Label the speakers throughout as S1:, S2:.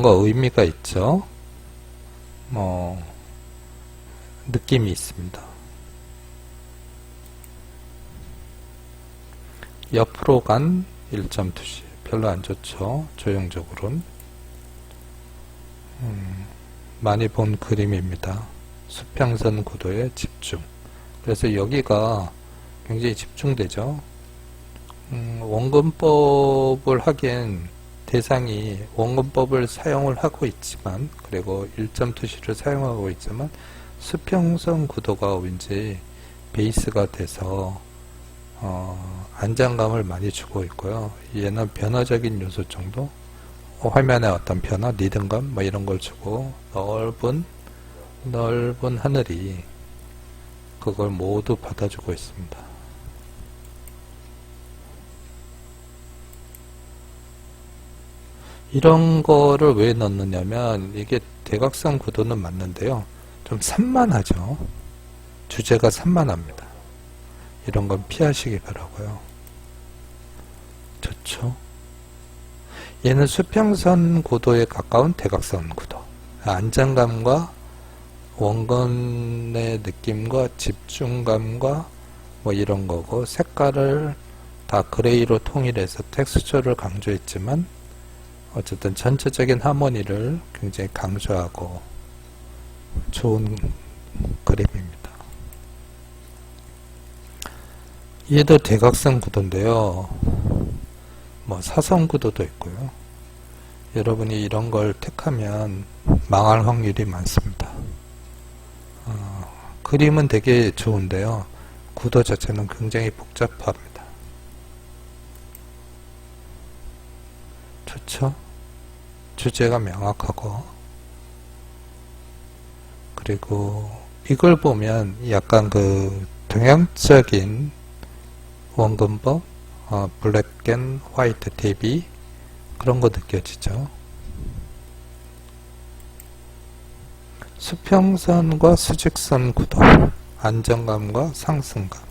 S1: 뭔가 의미가 있죠. 느낌이 있습니다. 옆으로 간 1점 투시. 별로 안 좋죠. 조형적으로는. 많이 본 그림입니다. 수평선 구도의 집중. 그래서 여기가 굉장히 집중되죠. 원근법을 하기엔 대상이 원근법을 사용을 하고 있지만, 그리고 1점 투시를 사용하고 있지만, 수평선 구도가 왠지 베이스가 돼서 안정감을 많이 주고 있고요. 얘는 변화적인 요소 정도, 화면의 어떤 변화, 리듬감 뭐 이런 걸 주고, 넓은 하늘이 그걸 모두 받아주고 있습니다. 이런 거를 왜 넣느냐면, 이게 대각선 구도는 맞는데요, 좀 산만하죠. 주제가 산만합니다. 이런 건 피하시기 바라고요. 좋죠. 얘는 수평선 구도에 가까운 대각선 구도. 안정감과 원근의 느낌과 집중감과 뭐 이런 거고, 색깔을 다 그레이로 통일해서 텍스처를 강조했지만 어쨌든 전체적인 하모니를 굉장히 강조하고 좋은 그림입니다. 얘도 대각선 구도인데요, 뭐 사선 구도도 있고요. 여러분이 이런 걸 택하면 망할 확률이 많습니다. 그림은 되게 좋은데요, 구도 자체는 굉장히 복잡합니다. 좋죠? 주제가 명확하고, 그리고 이걸 보면 약간 그 동양적인 원근법, 블랙 앤 화이트 대비 그런 거 느껴지죠. 수평선과 수직선 구도, 안정감과 상승감,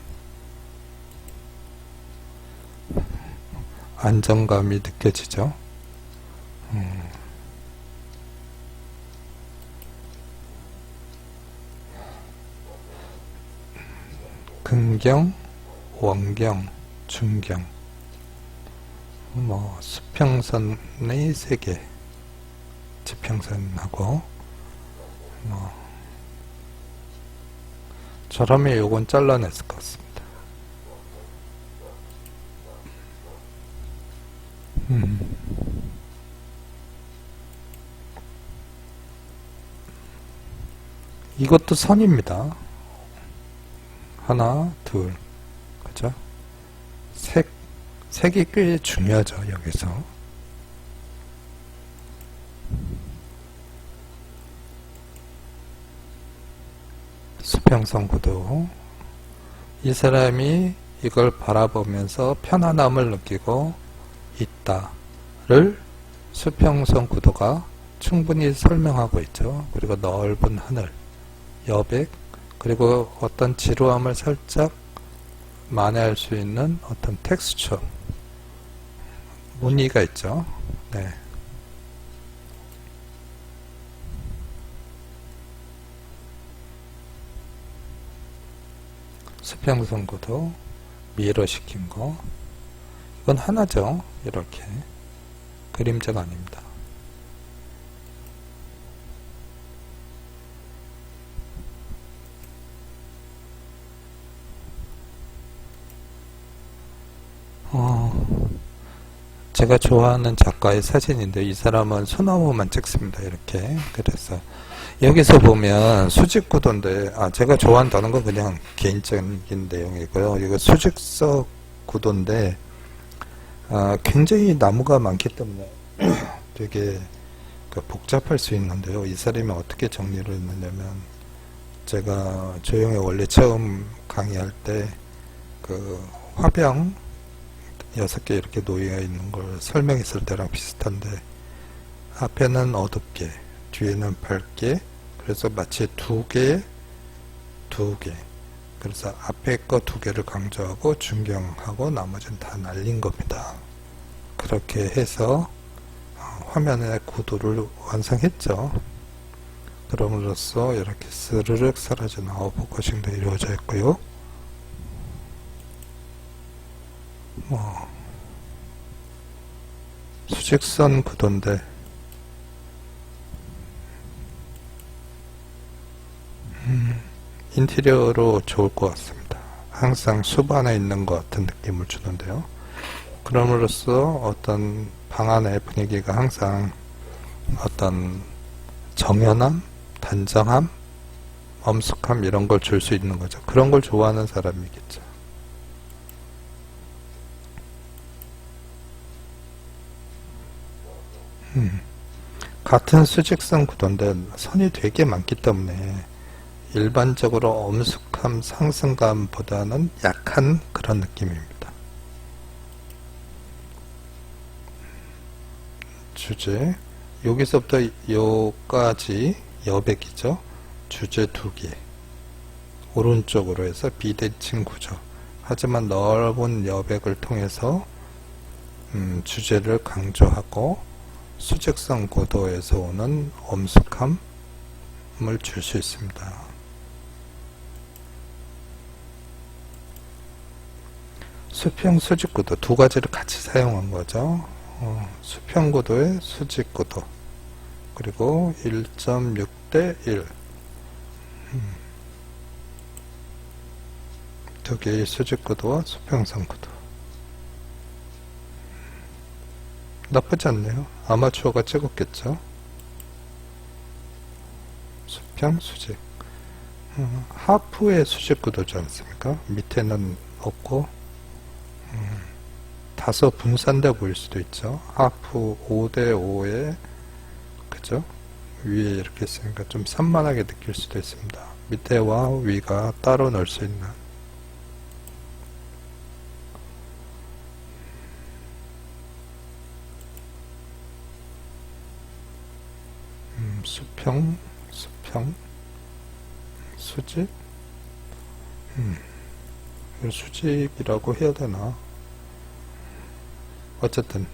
S1: 안정감이 느껴지죠. 근경, 원경, 중경, 뭐 수평선의 세계, 지평선하고 뭐 저라면 요건 잘라냈을 것 같습니다. 이것도 선입니다. 하나, 둘, 그죠? 색이 꽤 중요하죠, 여기서. 수평선 구도. 이 사람이 이걸 바라보면서 편안함을 느끼고 있다를 수평선 구도가 충분히 설명하고 있죠. 그리고 넓은 하늘, 여백, 그리고 어떤 지루함을 살짝 만회할 수 있는 어떤 텍스처, 무늬가 있죠. 네. 수평선 구도, 미러 시킨 거. 이건 하나죠. 이렇게. 그림자가 아닙니다. 제가 좋아하는 작가의 사진인데, 이 사람은 소나무만 찍습니다. 이렇게. 그래서 여기서 보면 수직구도인데, 제가 좋아한다는 건 그냥 개인적인 내용이고요. 이거 수직석 구도인데, 굉장히 나무가 많기 때문에 되게 복잡할 수 있는데요. 이 사람이 어떻게 정리를 했느냐면, 제가 조형에 원래 처음 강의할 때 그 화병 6개 이렇게 놓여 있는 걸 설명했을 때랑 비슷한데, 앞에는 어둡게, 뒤에는 밝게, 그래서 마치 두 개, 그래서 앞에 거 2개를 강조하고 중경하고 나머지는 다 날린 겁니다. 그렇게 해서 화면의 구도를 완성했죠. 그럼으로써 이렇게 스르륵 사라지는 아웃포커싱도 이루어져 있고요. 수직선 구도인데 인테리어로 좋을 것 같습니다. 항상 숲 안에 있는 것 같은 느낌을 주는데요. 그럼으로써 어떤 방 안의 분위기가 항상 어떤 정연함, 단정함, 엄숙함 이런 걸 줄 수 있는 거죠. 그런 걸 좋아하는 사람이겠죠. 같은 수직선 구도인데 선이 되게 많기 때문에 일반적으로 엄숙함, 상승감보다는 약한 그런 느낌입니다. 주제 여기서부터 요까지 여백이죠. 주제 2개 오른쪽으로 해서 비대칭 구조. 하지만 넓은 여백을 통해서 주제를 강조하고 수직선 구도에서 오는 엄숙함을 줄 수 있습니다. 수평 수직구도 두 가지를 같이 사용한 거죠. 수평 구도의 수직 구도 그리고 1.6 대 1 두 개의 수직 구도와 수평선 구도 나쁘지 않네요. 아마추어가 찍었겠죠. 수평 수직 하프의 수직 구도지 않습니까? 밑에는 없고 다소 분산돼 보일 수도 있죠. 하프 5대 5에 그죠? 위에 이렇게 있으니까 좀 산만하게 느낄 수도 있습니다. 밑에와 위가 따로 넣을 수 있는 수평 수직 수직이라고 해야 되나? 어쨌든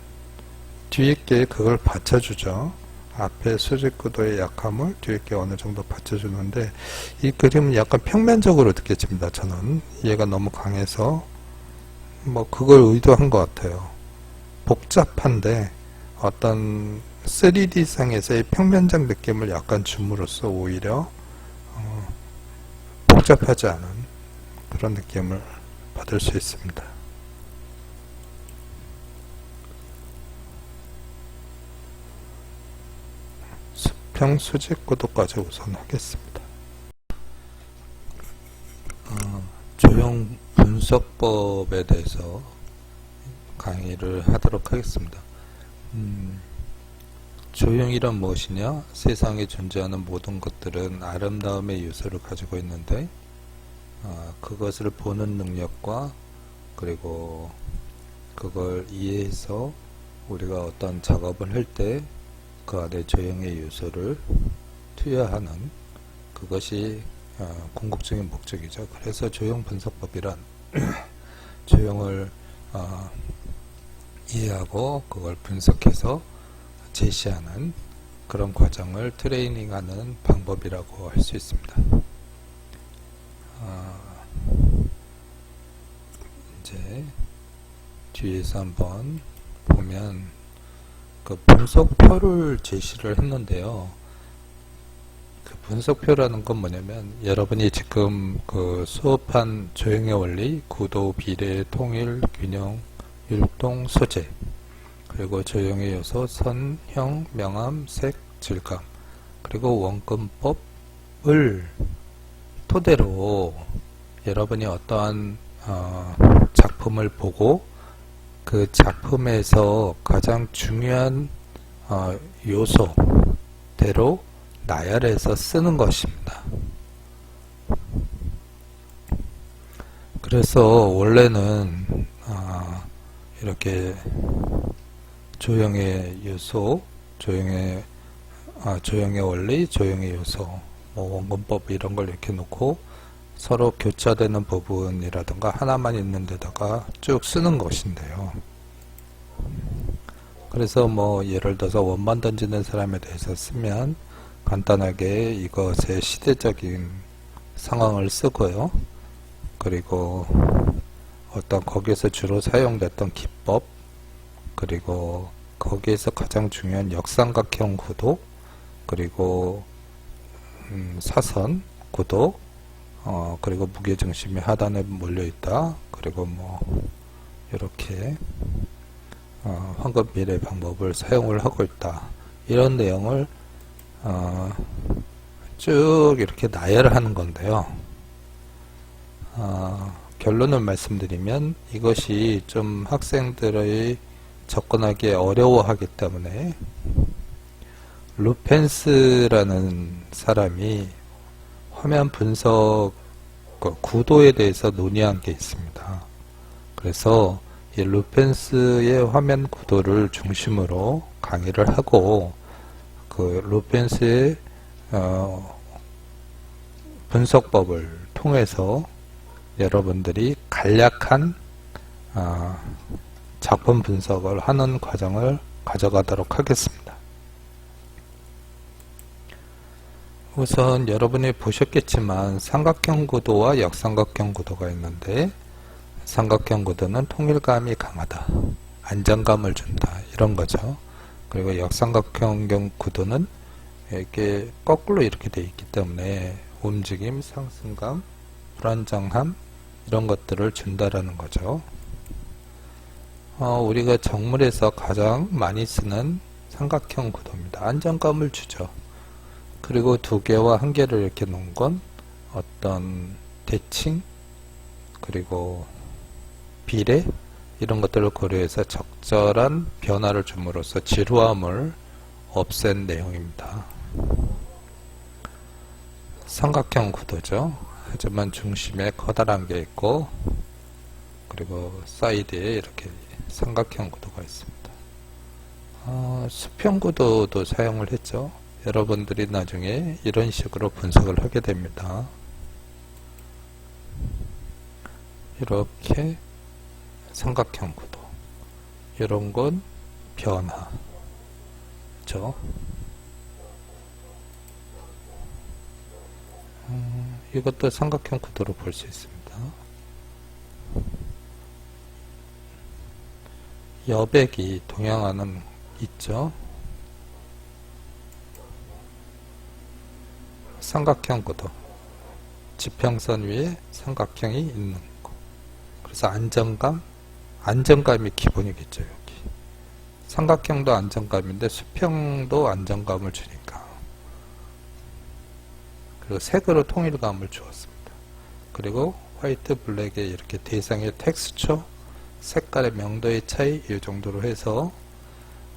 S1: 뒤에 게 그걸 받쳐주죠. 앞에 수직 구도의 약함을 뒤에 게 어느 정도 받쳐주는데 이 그림은 약간 평면적으로 느껴집니다. 저는 얘가 너무 강해서 뭐 그걸 의도한 것 같아요. 복잡한데 어떤 3D 상에서의 평면적 느낌을 약간 줌으로써 오히려 복잡하지 않은 그런 느낌을 받을 수 있습니다. 수평 수직 구도까지 우선 하겠습니다. 조형 분석법에 대해서 강의를 하도록 하겠습니다. 조형이란 무엇이냐? 세상에 존재하는 모든 것들은 아름다움의 요소를 가지고 있는데 그것을 보는 능력과 그리고 그걸 이해해서 우리가 어떤 작업을 할 때 그 안에 조형의 요소를 투여하는 그것이 궁극적인 목적이죠. 그래서 조형 분석법이란 조형을 이해하고 그걸 분석해서 제시하는 그런 과정을 트레이닝하는 방법이라고 할 수 있습니다. 이제 뒤에서 한번 보면 그 분석표를 제시를 했는데요. 그 분석표라는 건 뭐냐면 여러분이 지금 그 수업한 조형의 원리, 구도, 비례, 통일, 균형, 율동, 소재 그리고 조형의 요소, 선, 형, 명암, 색, 질감 그리고 원근법을 토대로 여러분이 어떠한 작품을 보고 그 작품에서 가장 중요한 요소대로 나열해서 쓰는 것입니다. 그래서 원래는 이렇게 조형의 요소, 조형의 원리, 조형의 요소, 뭐 원근법 이런 걸 이렇게 놓고 서로 교차되는 부분이라든가 하나만 있는 데다가 쭉 쓰는 것인데요. 그래서 뭐 예를 들어서 원반 던지는 사람에 대해서 쓰면 간단하게 이것의 시대적인 상황을 쓰고요. 그리고 어떤 거기에서 주로 사용됐던 기법, 그리고 거기에서 가장 중요한 역삼각형 구도, 그리고 사선 구도, 그리고 무게중심이 하단에 몰려있다. 그리고 뭐 이렇게 황금 비례 방법을 사용을 하고 있다. 이런 내용을 쭉 이렇게 나열하는 건데요. 결론을 말씀드리면 이것이 좀 학생들의 접근하기에 어려워하기 때문에 루펜스라는 사람이 화면 분석 구도에 대해서 논의한 게 있습니다. 그래서 이 루펜스의 화면 구도를 중심으로 강의를 하고 그 루펜스의 분석법을 통해서 여러분들이 간략한 작품 분석을 하는 과정을 가져가도록 하겠습니다. 우선 여러분이 보셨겠지만 삼각형 구도와 역삼각형 구도가 있는데 삼각형 구도는 통일감이 강하다, 안정감을 준다, 이런 거죠. 그리고 역삼각형 구도는 이렇게 거꾸로 이렇게 되어 있기 때문에 움직임, 상승감, 불안정함, 이런 것들을 준다라는 거죠. 우리가 정물에서 가장 많이 쓰는 삼각형 구도입니다. 안정감을 주죠. 그리고 두 개와 한 개를 이렇게 놓은 건 어떤 대칭, 그리고 비례, 이런 것들을 고려해서 적절한 변화를 줌으로써 지루함을 없앤 내용입니다. 삼각형 구도죠. 하지만 중심에 커다란 게 있고, 그리고 사이드에 이렇게 삼각형 구도가 있습니다. 수평 구도도 사용을 했죠. 여러분들이 나중에 이런 식으로 분석을 하게 됩니다. 이렇게 삼각형 구도, 이런 건 변화죠. 이것도 삼각형 구도로 볼 수 있습니다. 여백이 동양화는 있죠. 삼각형 구도, 지평선 위에 삼각형이 있는 거. 그래서 안정감이 기본이겠죠. 여기 삼각형도 안정감인데 수평도 안정감을 주니까. 그리고 색으로 통일감을 주었습니다. 그리고 화이트 블랙에 이렇게 대상의 텍스처, 색깔의 명도의 차이, 이 정도로 해서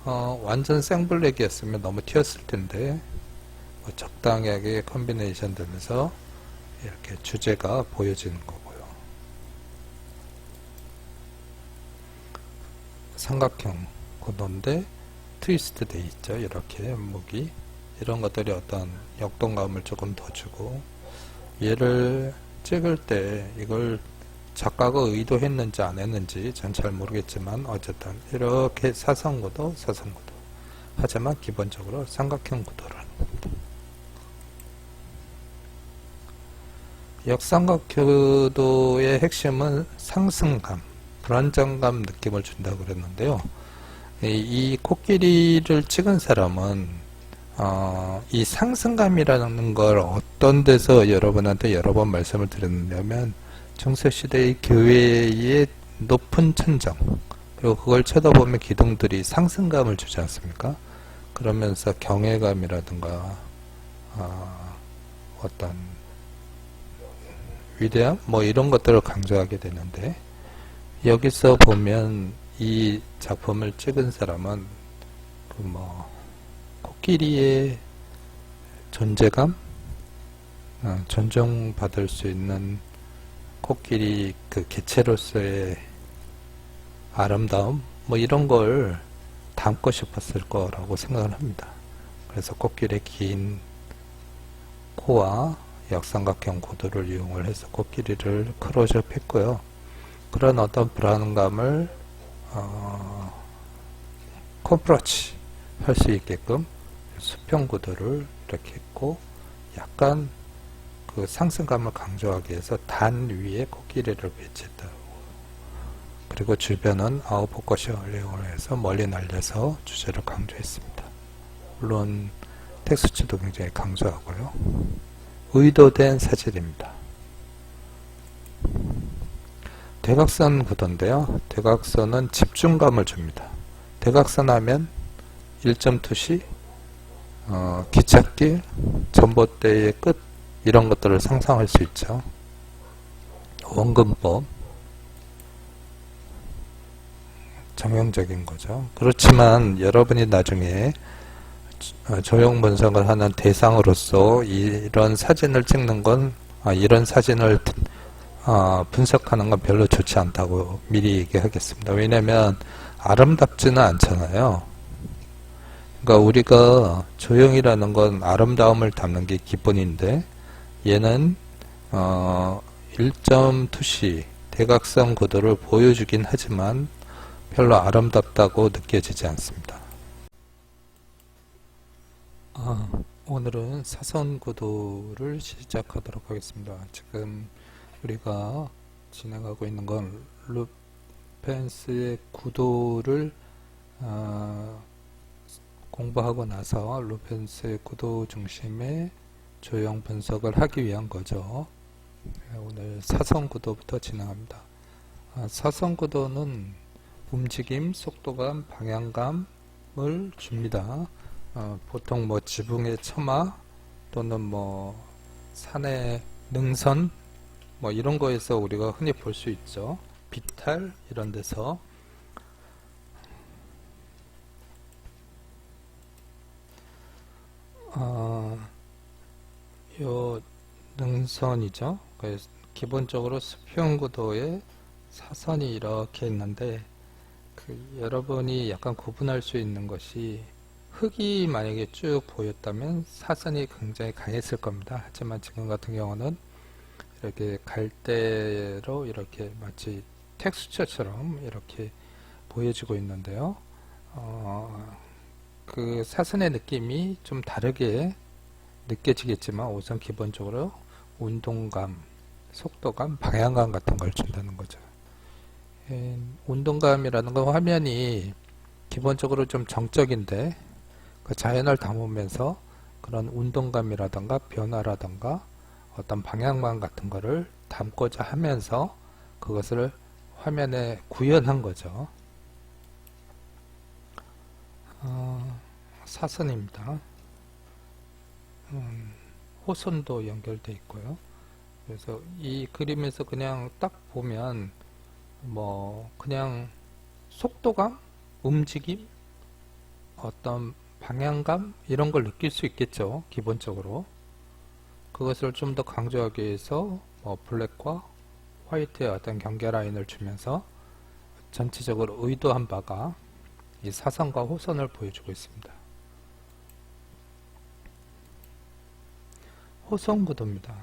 S1: 완전 생블랙이었으면 너무 튀었을 텐데 적당하게 컨비네이션 되면서 이렇게 주제가 보여지는 거고요. 삼각형 구도인데 트위스트 돼 있죠. 이렇게 목이, 이런 것들이 어떤 역동감을 조금 더 주고, 얘를 찍을 때 이걸 작가가 의도했는지 안 했는지 전 잘 모르겠지만 어쨌든 이렇게 사선구도, 하지만 기본적으로 삼각형 구도라는 겁니다. 역삼각구도의 핵심은 상승감, 불안정감 느낌을 준다고 그랬는데요. 이 코끼리를 찍은 사람은 이 상승감이라는 걸 어떤 데서 여러분한테 여러 번 말씀을 드렸냐면 중세시대의 교회의 높은 천정, 그리고 그걸 쳐다보면 기둥들이 상승감을 주지 않습니까? 그러면서 경외감이라든가 어떤 위대함, 뭐 이런 것들을 강조하게 되는데, 여기서 보면 이 작품을 찍은 사람은 코끼리의 존재감, 존중받을 수 있는 코끼리 그 개체로서의 아름다움, 뭐 이런 걸 담고 싶었을 거라고 생각을 합니다. 그래서 코끼리의 긴 코와 역삼각형 구도를 이용을 해서 코끼리를 크로즈업 했고요. 그런 어떤 불안감을 컴프러치 할 수 있게끔 수평 구도를 이렇게 했고, 약간 그 상승감을 강조하기 위해서 단 위에 코끼리를 배치했다. 그리고 주변은 아웃포커싱을 이용해서 멀리 날려서 주제를 강조했습니다. 물론 텍스처도 굉장히 강조하고요. 의도된 사진입니다. 대각선 구도인데요. 대각선은 집중감을 줍니다. 대각선 하면 1점 투시, 기찻길, 전봇대의 끝, 이런 것들을 상상할 수 있죠. 원근법, 정형적인 거죠. 그렇지만 여러분이 나중에 조형 분석을 하는 대상으로서 이런 사진을 찍는 건, 이런 사진을 분석하는 건 별로 좋지 않다고 미리 얘기하겠습니다. 왜냐면 아름답지는 않잖아요. 그러니까 우리가 조형이라는 건 아름다움을 담는 게 기본인데, 얘는 1점 투시 대각선 구도를 보여주긴 하지만 별로 아름답다고 느껴지지 않습니다. 오늘은 사선 구도를 시작하도록 하겠습니다. 지금 우리가 진행하고 있는 건 루펜스의 구도를 공부하고 나서 루펜스의 구도 중심의 조형 분석을 하기 위한 거죠. 오늘 사선 구도부터 진행합니다. 사선 구도는 움직임, 속도감, 방향감을 줍니다. 보통 뭐 지붕의 처마 또는 뭐 산의 능선 뭐 이런 거에서 우리가 흔히 볼 수 있죠. 비탈 이런 데서 요 능선이죠. 기본적으로 수평 구도에 사선이 이렇게 있는데, 여러분이 약간 구분할 수 있는 것이, 흙이 만약에 쭉 보였다면 사선이 굉장히 강했을 겁니다. 하지만 지금 같은 경우는 이렇게 갈대로 이렇게 마치 텍스처처럼 이렇게 보여지고 있는데요. 그 사선의 느낌이 좀 다르게 느껴지겠지만 우선 기본적으로 운동감, 속도감, 방향감 같은 걸 준다는 거죠. 운동감이라는 건 화면이 기본적으로 좀 정적인데 그 자연을 담으면서 그런 운동감이라던가 변화라던가 어떤 방향감 같은 거를 담고자 하면서 그것을 화면에 구현한 거죠. 사선입니다. 호선도 연결되어 있고요. 그래서 이 그림에서 그냥 딱 보면 뭐 그냥 속도감, 움직임, 어떤 방향감 이런 걸 느낄 수 있겠죠. 기본적으로 그것을 좀 더 강조하기 위해서 뭐 블랙과 화이트의 어떤 경계 라인을 주면서 전체적으로 의도한 바가 이 사선과 호선을 보여주고 있습니다. 호선 구도입니다.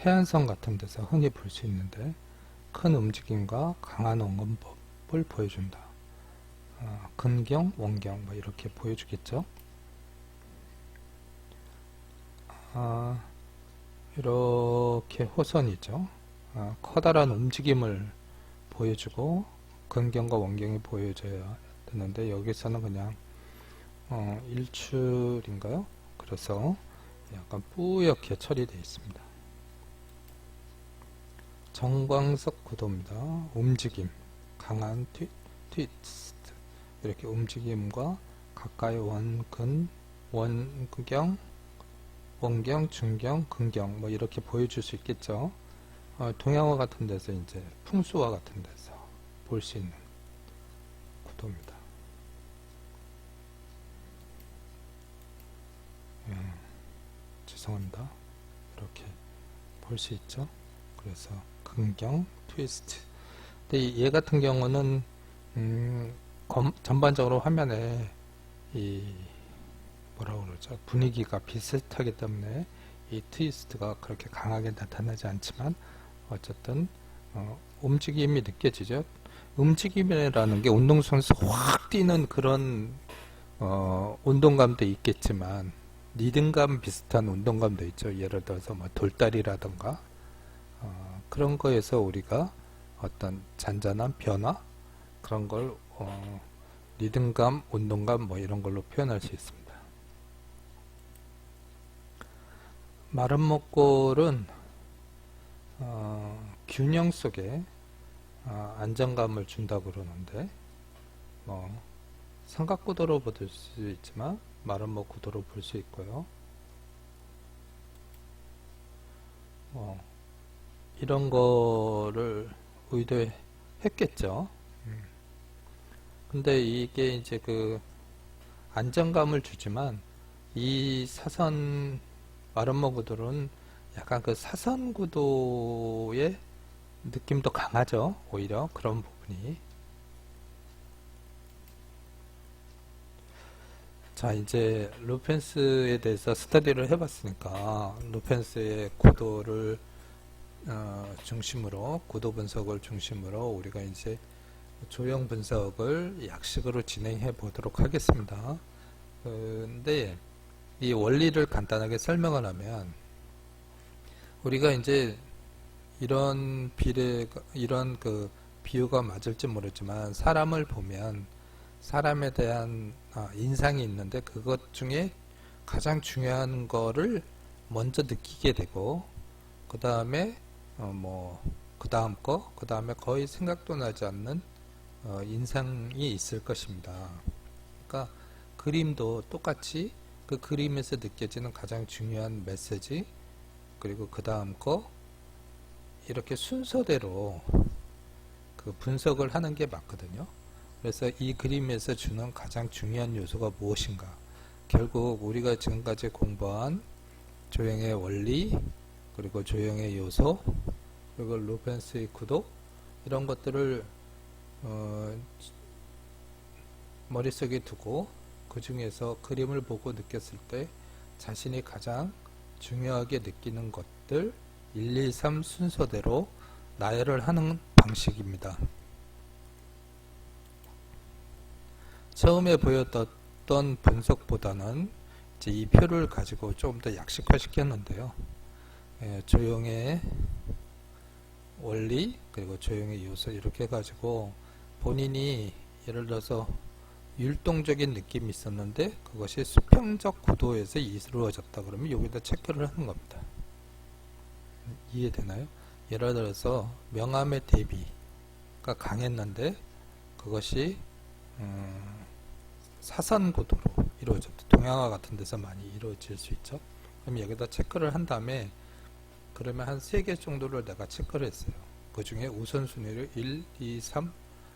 S1: 해안선 같은 데서 흔히 볼 수 있는데 큰 움직임과 강한 원근법을 보여준다. 근경, 원경 뭐 이렇게 보여주겠죠. 이렇게 호선이죠. 커다란 움직임을 보여주고 근경과 원경이 보여져야 되는데 여기서는 그냥 일출인가요? 그래서 약간 뿌옇게 처리되어 있습니다. 정광석 구도입니다. 움직임, 강한 트위스트, 이렇게 움직임과 가까이 원근, 원경, 원경, 중경, 근경 뭐 이렇게 보여줄 수 있겠죠. 동양화 같은 데서 이제 풍수화 같은 데서 볼 수 있는 구도입니다. 죄송합니다. 이렇게 볼 수 있죠. 그래서 근경, 트위스트. 근데 얘 같은 경우는 전반적으로 화면에 이 뭐라고 그러죠? 분위기가 비슷하기 때문에 이 트위스트가 그렇게 강하게 나타나지 않지만 어쨌든 움직임이 느껴지죠. 움직임이라는 게 운동선수 확 뛰는 그런 운동감도 있겠지만 리듬감 비슷한 운동감도 있죠. 예를 들어서 뭐 돌다리라던가 그런 거에서 우리가 어떤 잔잔한 변화 그런 걸 리듬감, 운동감 뭐 이런 걸로 표현할 수 있습니다. 마른 목골은 균형 속에 안정감을 준다고 그러는데 뭐 삼각구도로 볼 수 있지만 마른 목구도로 볼 수 있고요. 이런 거를 의도했겠죠. 근데 이게 이제 그 안정감을 주지만 이 사선 마른 목구도는 약간 그 사선 구도의 느낌도 강하죠. 오히려 그런 부분이. 자, 이제 루펜스에 대해서 스터디를 해봤으니까 루펜스의 구도를 중심으로 구도 분석을 중심으로 우리가 이제 조형 분석을 약식으로 진행해 보도록 하겠습니다. 근데 이 원리를 간단하게 설명을 하면 우리가 이제 이런 그 비유가 맞을지 모르지만 사람을 보면 사람에 대한 인상이 있는데 그것 중에 가장 중요한 거를 먼저 느끼게 되고 그 다음에 그 다음에 거의 생각도 나지 않는 인상이 있을 것입니다. 그러니까 그림도 똑같이 그 그림에서 느껴지는 가장 중요한 메시지 그리고 그 다음 거 이렇게 순서대로 그 분석을 하는 게 맞거든요. 그래서 이 그림에서 주는 가장 중요한 요소가 무엇인가? 결국 우리가 지금까지 공부한 조형의 원리, 그리고 조형의 요소, 그리고 루펜스의 구도 이런 것들을 머릿속에 두고 그 중에서 그림을 보고 느꼈을 때 자신이 가장 중요하게 느끼는 것들 1, 2, 3 순서대로 나열을 하는 방식입니다. 처음에 보였던 분석보다는 이제 이 표를 가지고 조금 더 약식화 시켰는데요. 조형의 원리 그리고 조형의 요소 이렇게 해가지고 본인이 예를 들어서 율동적인 느낌이 있었는데 그것이 수평적 구도에서 이루어졌다 그러면 여기다 체크를 하는 겁니다. 이해되나요? 예를 들어서 명암의 대비가 강했는데 그것이 사선 구도로 이루어졌다. 동양화 같은 데서 많이 이루어질 수 있죠. 그럼 여기다 체크를 한 다음에 그러면 한 3개 정도를 내가 체크를 했어요. 그 중에 우선순위를 1, 2, 3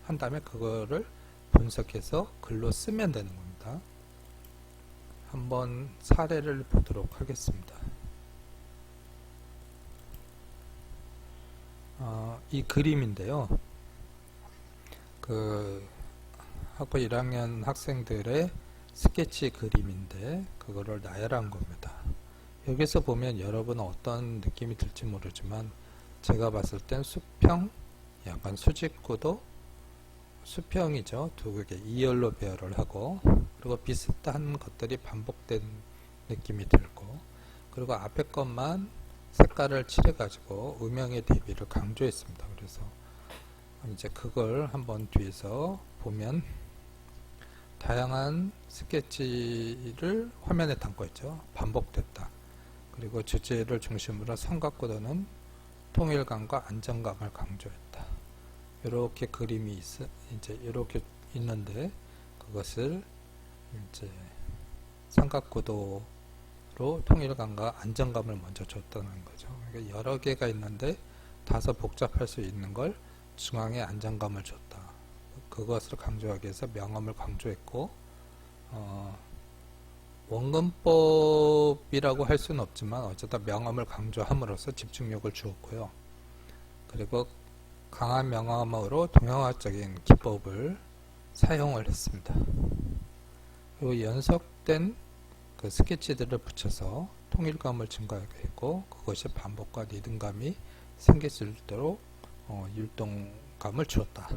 S1: 한 다음에 그거를 분석해서 글로 쓰면 되는 겁니다. 한번 사례를 보도록 하겠습니다. 이 그림인데요. 그 학부 1학년 학생들의 스케치 그림인데 그거를 나열한 겁니다. 여기서 보면 여러분은 어떤 느낌이 들지 모르지만 제가 봤을 땐 수평, 약간 수직구도, 수평이죠. 두 개, 2열로 배열을 하고 그리고 비슷한 것들이 반복된 느낌이 들고 그리고 앞에 것만 색깔을 칠해가지고 음영의 대비를 강조했습니다. 그래서 이제 그걸 한번 뒤에서 보면 다양한 스케치를 화면에 담고 있죠. 반복됐다. 그리고 주제를 중심으로 삼각구도는 통일감과 안정감을 강조했다. 이렇게 그림이 이제 이렇게 있는데 그것을 이제 삼각구도로 통일감과 안정감을 먼저 줬다는 거죠. 그러니까 여러 개가 있는데 다소 복잡할 수 있는 걸 중앙에 안정감을 줬다. 그것을 강조하기 위해서 명암을 강조했고 원근법이라고 할 수는 없지만 어쨌든 명암을 강조함으로써 집중력을 주었고요. 그리고 강한 명암으로 동양화적인 기법을 사용을 했습니다. 그리고 연속된 그 스케치들을 붙여서 통일감을 증가하게 했고 그것이 반복과 리듬감이 생길 수 있도록 율동감을 주었다.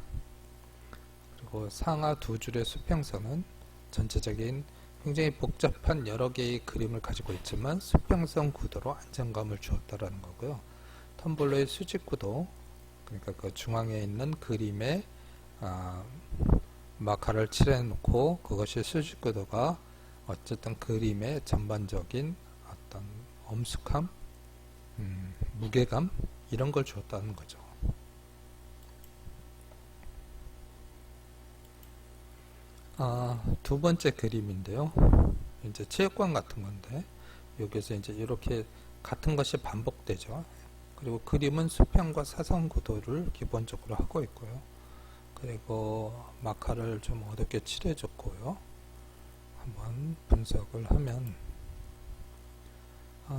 S1: 그리고 상하 두 줄의 수평선은 전체적인 굉장히 복잡한 여러 개의 그림을 가지고 있지만 수평선 구도로 안정감을 주었다라는 거고요. 텀블러의 수직 구도, 그러니까 그 중앙에 있는 그림에 마카를 칠해놓고 그것이 수직 구도가 어쨌든 그림의 전반적인 어떤 엄숙함, 무게감 이런 걸 주었다는 거죠. 두 번째 그림인데요. 이제 체육관 같은 건데 여기서 이제 이렇게 같은 것이 반복되죠. 그리고 그림은 수평과 사선 구도를 기본적으로 하고 있고요. 그리고 마카를 좀 어둡게 칠해줬고요. 한번 분석을 하면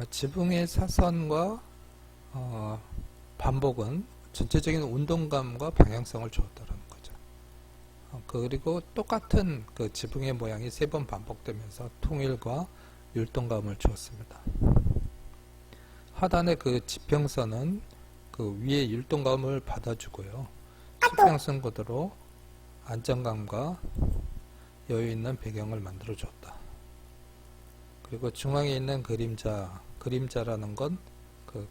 S1: 지붕의 사선과 반복은 전체적인 운동감과 방향성을 주었다는 거죠. 그리고 똑같은 그 지붕의 모양이 세 번 반복되면서 통일과 율동감을 주었습니다. 하단의 그 지평선은 그 위에 율동감을 받아주고요. 수평선 구도로 안정감과 여유 있는 배경을 만들어 줬다. 그리고 중앙에 있는 그림자라는 건 그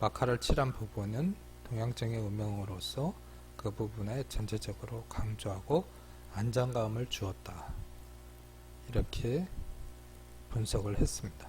S1: 마카를 칠한 부분은 동양적인 음영으로서 그 부분에 전체적으로 강조하고 안정감을 주었다. 이렇게 분석을 했습니다.